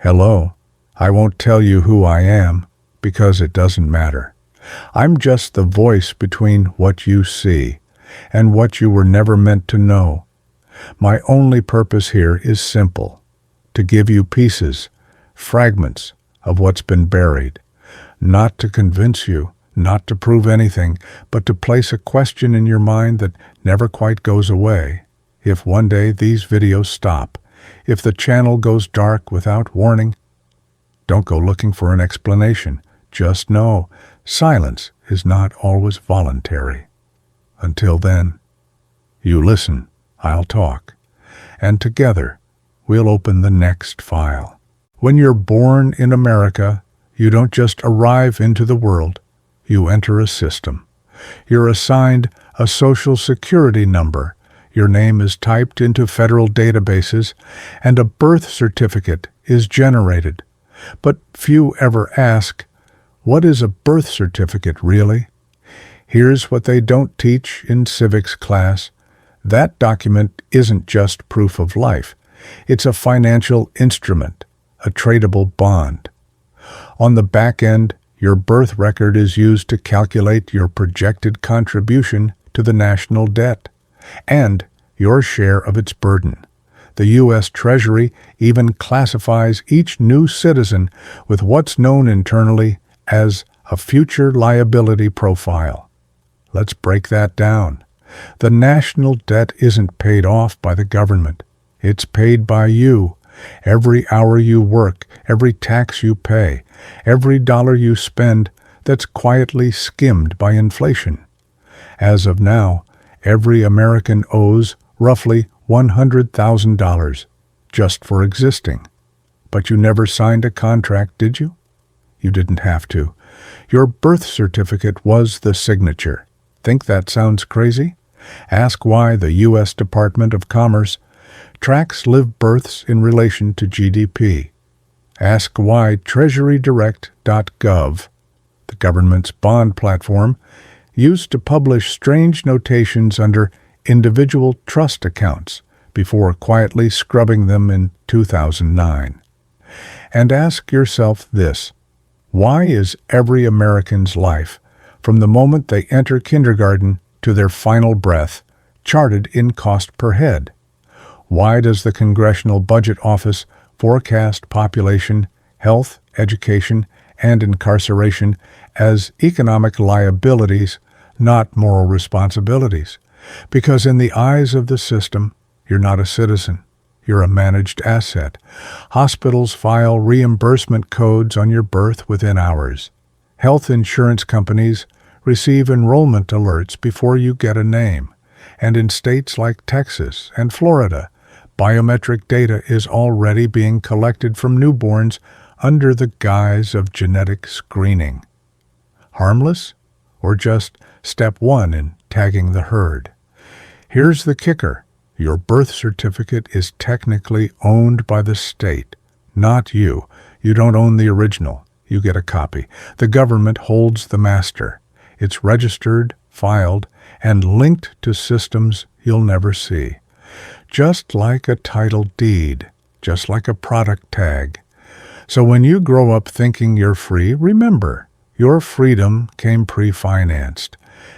Hello, I won't tell you who I am, because it doesn't matter. I'm just the voice between what you see and what you were never meant to know. My only purpose here is simple: to give you pieces, fragments of what's been buried. Not to convince you, not to prove anything, but to place a question in your mind that never quite goes away. If one day these videos stop, if the channel goes dark without warning, don't go looking for an explanation. Just know, silence is not always voluntary. Until then, you listen, I'll talk, and together we'll open the next file. When you're born in America, you don't just arrive into the world, you enter a system. You're assigned a social security number, your name is typed into federal databases, and a birth certificate is generated. But few ever ask, what is a birth certificate really? Here's what they don't teach in civics class. That document isn't just proof of life. It's a financial instrument, a tradable bond. On the back end, your birth record is used to calculate your projected contribution to the national debt and your share of its burden. The U.S. Treasury even classifies each new citizen with what's known internally as a future liability profile. Let's break that down. The national debt isn't paid off by the government. It's paid by you. Every hour you work, every tax you pay, every dollar you spend, that's quietly skimmed by inflation. As of now, every American owes roughly $100,000 just for existing. But you never signed a contract, did you? You didn't have to. Your birth certificate was the signature. Think that sounds crazy? Ask why the U.S. Department of Commerce tracks live births in relation to GDP. Ask why TreasuryDirect.gov, the government's bond platform, used to publish strange notations under individual trust accounts before quietly scrubbing them in 2009. And ask yourself this: why is every American's life, from the moment they enter kindergarten to their final breath, charted in cost per head? Why does the Congressional Budget Office forecast population, health, education, and incarceration as economic liabilities, not moral responsibilities? Because in the eyes of the system, you're not a citizen. You're a managed asset. Hospitals file reimbursement codes on your birth within hours. Health insurance companies receive enrollment alerts before you get a name. And in states like Texas and Florida, biometric data is already being collected from newborns under the guise of genetic screening. Harmless? Or just step one in tagging the herd? Here's the kicker. Your birth certificate is technically owned by the state, not you. You don't own the original. You get a copy. The government holds the master. It's registered, filed, and linked to systems you'll never see. Just like a title deed, just like a product tag. So when you grow up thinking you're free, remember, your freedom came pre-financed,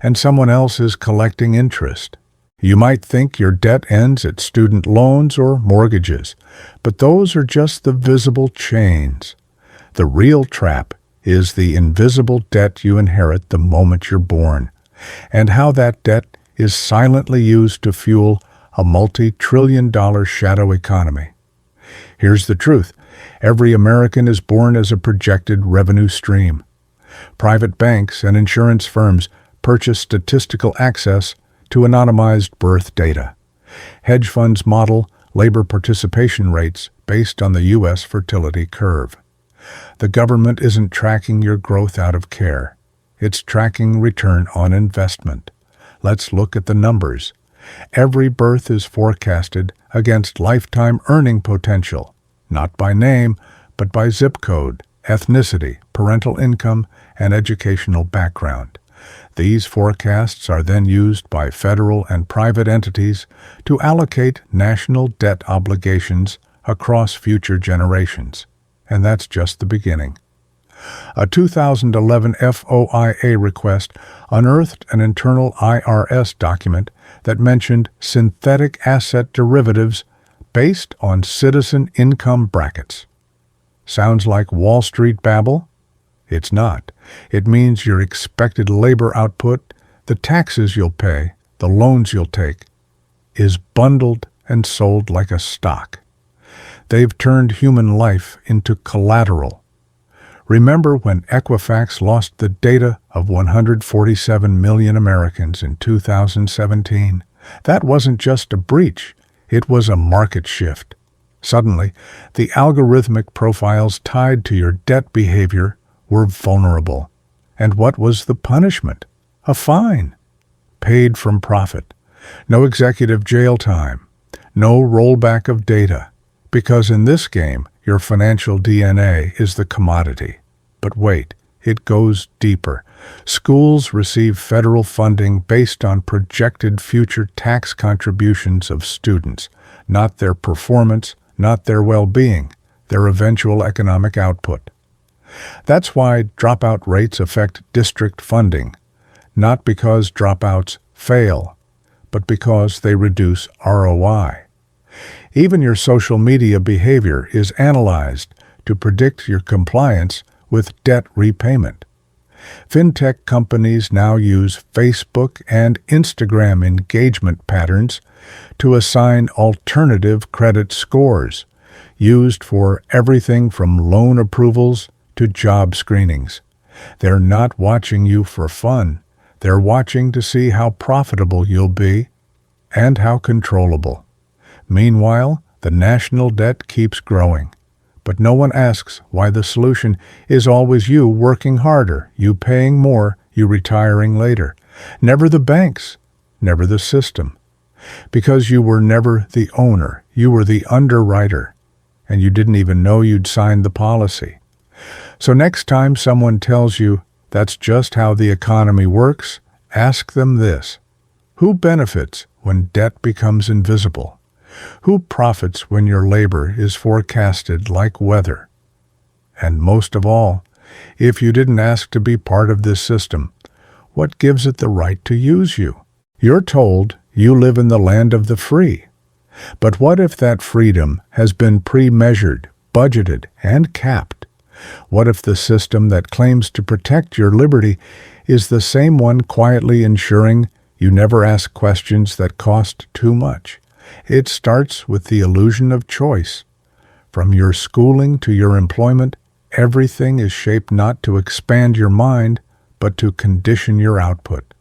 and someone else is collecting interest. You might think your debt ends at student loans or mortgages, but those are just the visible chains. The real trap is the invisible debt you inherit the moment you're born, and how that debt is silently used to fuel a multi-trillion-dollar shadow economy. Here's the truth. Every American is born as a projected revenue stream. Private banks and insurance firms purchase statistical access to anonymized birth data. Hedge funds model labor participation rates based on the U.S. fertility curve. The government isn't tracking your growth out of care. It's tracking return on investment. Let's look at the numbers. Every birth is forecasted against lifetime earning potential, not by name, but by zip code, ethnicity, parental income, and educational background. These forecasts are then used by federal and private entities to allocate national debt obligations across future generations. And that's just the beginning. A 2011 FOIA request unearthed an internal IRS document that mentioned synthetic asset derivatives based on citizen income brackets. Sounds like Wall Street babble? It's not. It means your expected labor output, the taxes you'll pay, the loans you'll take, is bundled and sold like a stock. They've turned human life into collateral. Remember when Equifax lost the data of 147 million Americans in 2017? That wasn't just a breach, it was a market shift. Suddenly, the algorithmic profiles tied to your debt behavior were vulnerable. And what was the punishment? A fine. Paid from profit. No executive jail time. No rollback of data. Because in this game, your financial DNA is the commodity. But wait, it goes deeper. Schools receive federal funding based on projected future tax contributions of students, not their performance, not their well-being, their eventual economic output. That's why dropout rates affect district funding, not because dropouts fail, but because they reduce ROI. Even your social media behavior is analyzed to predict your compliance with debt repayment. Fintech companies now use Facebook and Instagram engagement patterns to assign alternative credit scores, used for everything from loan approvals to job screenings. They're not watching you for fun. They're watching to see how profitable you'll be and how controllable. Meanwhile, the national debt keeps growing. But no one asks why the solution is always you working harder, you paying more, you retiring later. Never the banks, never the system. Because you were never the owner, you were the underwriter, and you didn't even know you'd signed the policy. So next time someone tells you that's just how the economy works, ask them this. Who benefits when debt becomes invisible? Who profits when your labor is forecasted like weather? And most of all, if you didn't ask to be part of this system, what gives it the right to use you? You're told you live in the land of the free. But what if that freedom has been pre-measured, budgeted, and capped? What if the system that claims to protect your liberty is the same one quietly ensuring you never ask questions that cost too much? It starts with the illusion of choice. From your schooling to your employment, everything is shaped not to expand your mind, but to condition your output.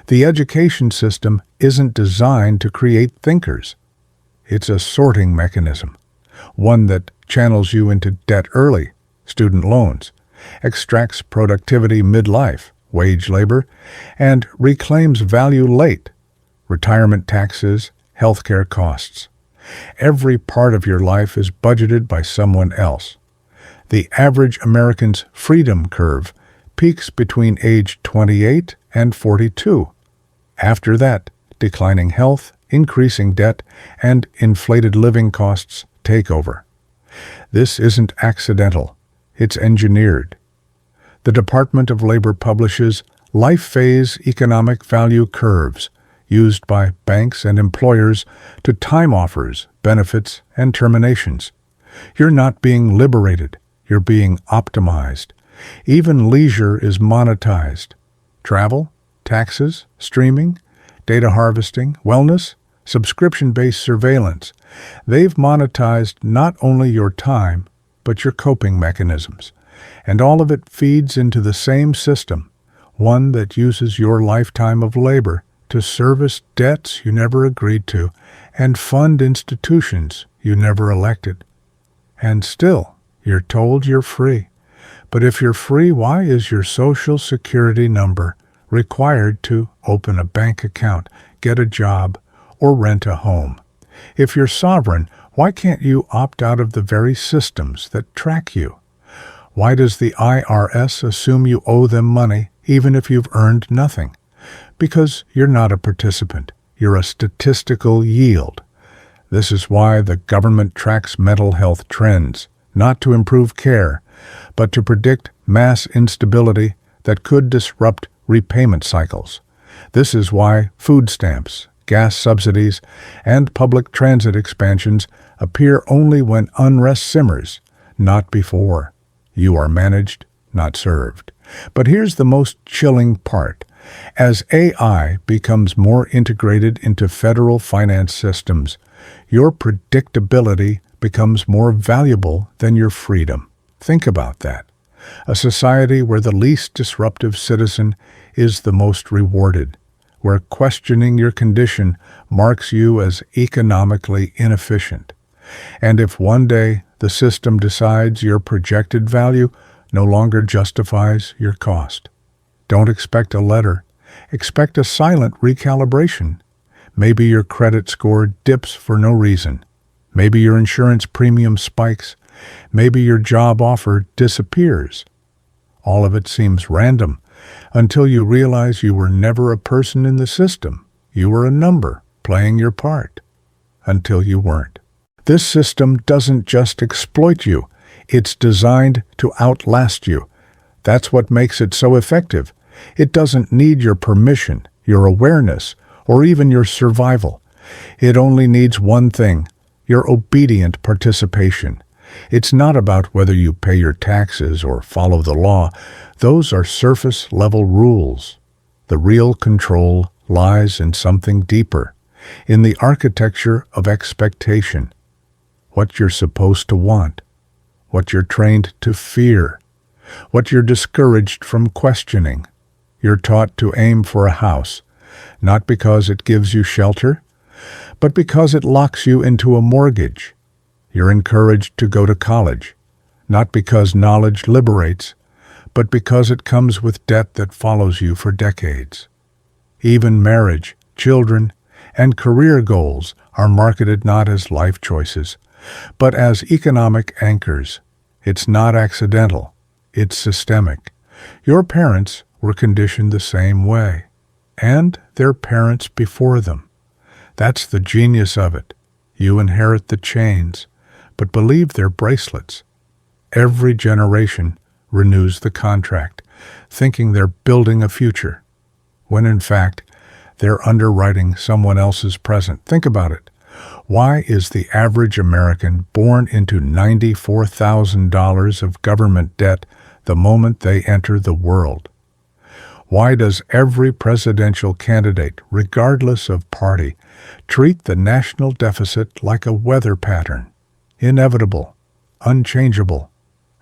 The education system isn't designed to create thinkers. It's a sorting mechanism, one that channels you into debt early, student loans, extracts productivity midlife, wage labor, and reclaims value late, retirement taxes, healthcare costs. Every part of your life is budgeted by someone else. The average American's freedom curve peaks between age 28 and 42. After that, declining health, increasing debt, and inflated living costs take over. This isn't accidental. It's engineered. The Department of Labor publishes life phase economic value curves used by banks and employers to time offers, benefits, and terminations. You're not being liberated. You're being optimized. Even leisure is monetized. Travel, taxes, streaming, data harvesting, wellness, subscription-based surveillance. They've monetized not only your time, but your coping mechanisms. And all of it feeds into the same system, one that uses your lifetime of labor to service debts you never agreed to and fund institutions you never elected. And still, you're told you're free. But if you're free, why is your Social Security number required to open a bank account, get a job, or rent a home? If you're sovereign, why can't you opt out of the very systems that track you? Why does the IRS assume you owe them money even if you've earned nothing? Because you're not a participant. You're a statistical yield. This is why the government tracks mental health trends, not to improve care, but to predict mass instability that could disrupt repayment cycles. This is why food stamps, gas subsidies, and public transit expansions appear only when unrest simmers, not before. You are managed, not served. But here's the most chilling part. As AI becomes more integrated into federal finance systems, your predictability becomes more valuable than your freedom. Think about that. A society where the least disruptive citizen is the most rewarded, where questioning your condition marks you as economically inefficient. And if one day the system decides your projected value no longer justifies your cost, don't expect a letter. Expect a silent recalibration. Maybe your credit score dips for no reason. Maybe your insurance premium spikes. Maybe your job offer disappears. All of it seems random until you realize you were never a person in the system. You were a number playing your part until you weren't. This system doesn't just exploit you. It's designed to outlast you. That's what makes it so effective. It doesn't need your permission, your awareness, or even your survival. It only needs one thing, your obedient participation. It's not about whether you pay your taxes or follow the law. Those are surface-level rules. The real control lies in something deeper, in the architecture of expectation. What you're supposed to want, what you're trained to fear, what you're discouraged from questioning. You're taught to aim for a house, not because it gives you shelter, but because it locks you into a mortgage. You're encouraged to go to college, not because knowledge liberates, but because it comes with debt that follows you for decades. Even marriage, children, and career goals are marketed not as life choices, but as economic anchors. It's not accidental, it's systemic. Your parents were conditioned the same way, and their parents before them. That's the genius of it. You inherit the chains, but believe they're bracelets. Every generation renews the contract, thinking they're building a future, when in fact, they're underwriting someone else's present. Think about it. Why is the average American born into $94,000 of government debt the moment they enter the world? Why does every presidential candidate, regardless of party, treat the national deficit like a weather pattern? Inevitable, unchangeable,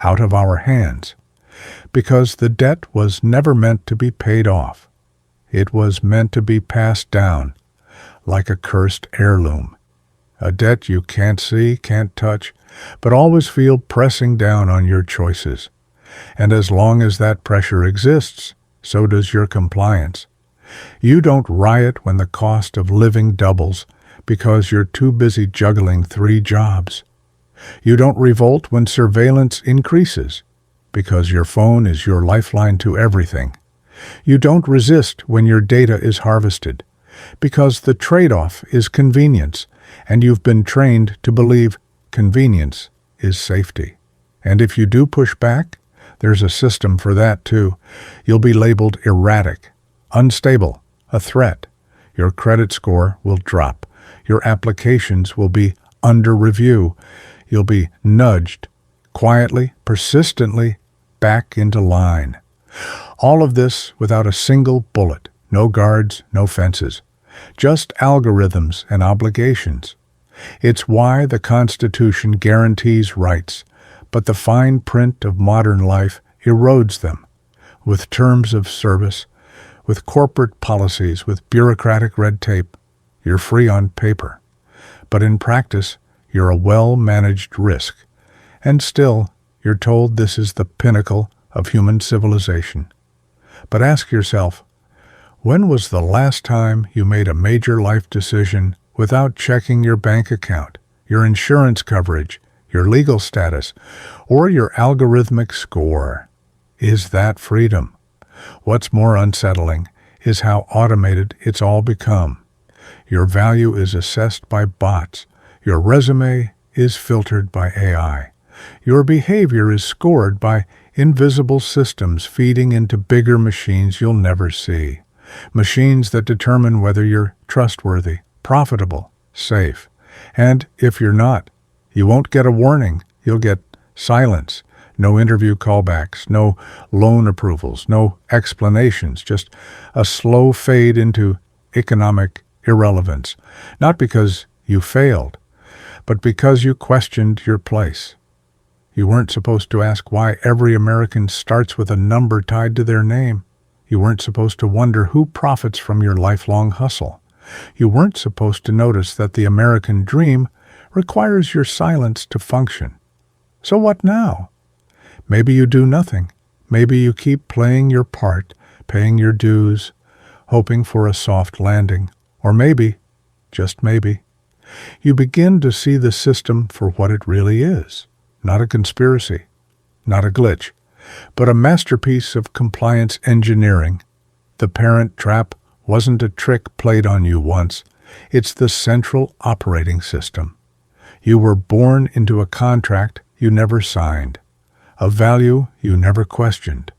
out of our hands. Because the debt was never meant to be paid off. It was meant to be passed down, like a cursed heirloom. A debt you can't see, can't touch, but always feel pressing down on your choices. And as long as that pressure exists, so does your compliance. You don't riot when the cost of living doubles because you're too busy juggling 3 jobs. You don't revolt when surveillance increases because your phone is your lifeline to everything. You don't resist when your data is harvested because the trade-off is convenience, and you've been trained to believe convenience is safety. And if you do push back, there's a system for that too. You'll be labeled erratic, unstable, a threat. Your credit score will drop. Your applications will be under review. You'll be nudged, quietly, persistently, back into line. All of this without a single bullet, no guards, no fences, just algorithms and obligations. It's why the Constitution guarantees rights, but the fine print of modern life erodes them, with terms of service, with corporate policies, with bureaucratic red tape. You're free on paper, but in practice, you're a well-managed risk, and still, you're told this is the pinnacle of human civilization. But ask yourself, when was the last time you made a major life decision without checking your bank account, your insurance coverage, your legal status, or your algorithmic score? Is that freedom? What's more unsettling is how automated it's all become. Your value is assessed by bots. Your resume is filtered by AI. Your behavior is scored by invisible systems feeding into bigger machines you'll never see. Machines that determine whether you're trustworthy, profitable, safe. And if you're not, you won't get a warning. You'll get silence. No interview callbacks, no loan approvals, no explanations, just a slow fade into economic irrelevance. Not because you failed, but because you questioned your place. You weren't supposed to ask why every American starts with a number tied to their name. You weren't supposed to wonder who profits from your lifelong hustle. You weren't supposed to notice that the American dream requires your silence to function. So what now? Maybe you do nothing. Maybe you keep playing your part, paying your dues, hoping for a soft landing. Or maybe, just maybe, you begin to see the system for what it really is. Not a conspiracy, not a glitch, but a masterpiece of compliance engineering. The parent trap wasn't a trick played on you once. It's the central operating system. You were born into a contract you never signed, a value you never questioned,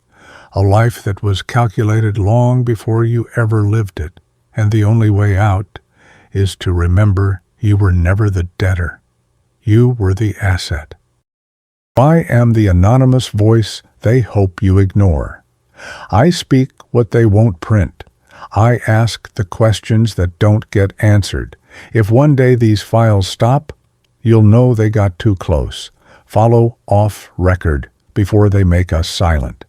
a life that was calculated long before you ever lived it. And the only way out is to remember you were never the debtor. You were the asset. I am the anonymous voice they hope you ignore. I speak what they won't print. I ask the questions that don't get answered. If one day these files stop, you'll know they got too close. Follow off record before they make us silent.